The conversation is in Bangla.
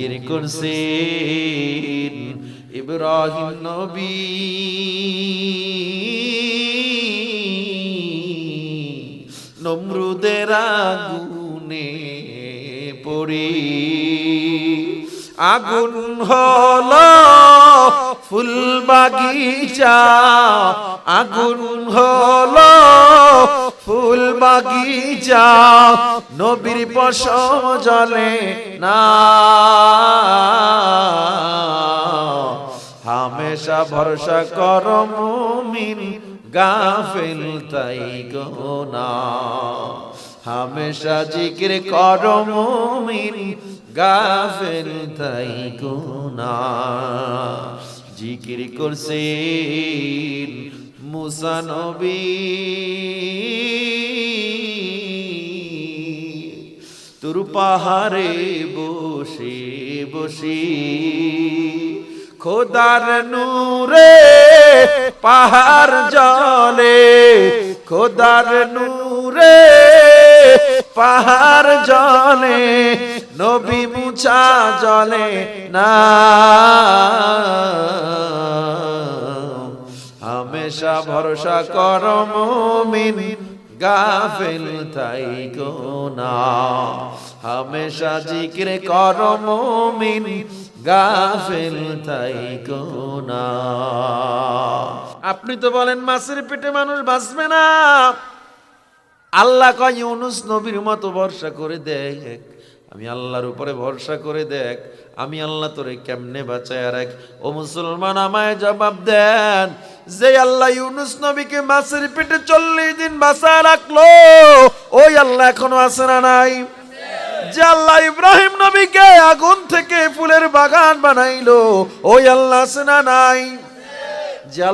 জিকির করছেন ইব্রাহিম নবী নমরুদের আগুনে পড়ে আগুন হলো ফুল বাগিচা আগুন হলো ফুল বাগিচা নবীর পশম জ্বলে না হামেশা ভরসা করো মুমিন গাফিল তাই গো না হামেশা জিকির করো মুমিন গাফিল তাই গো না জিকির করছেন মুসা নবী তুর পাহাড়ে বসে বসে খোদার নূরে পাহাড় জ্বলে খোদার নূরে পাহাড় জ্বলে নবী মুছা জ্বলে না হামেশা ভরসা করো মুমিন গাফিল তাই গো না হামেশা জিকির করো মুমিন গাফিল তাই গো না আপনি তো বলেন মাছের পেটে মানুষ বাঁচবে না আল্লাহ কয় ইউনুস নবীর মতো ভরসা করে দেখ আমি আল্লাহর উপরে ভরসা করে দেখ আমি আল্লাহ তোরে কেমনে বাঁচায় রাখ ও মুসলমান আমায় জবাব দেন যে আল্লাহ ইউনুস নবীকে মাছের পেটে 40 দিন বাঁচায় রাখলো ওই আল্লাহ এখনো আছে না নাই যে আল্লাহ ইব্রাহিম নবীকে আগুন থেকে ফুলের বাগান বানাইলো ওই আল্লাহ আছে না নাই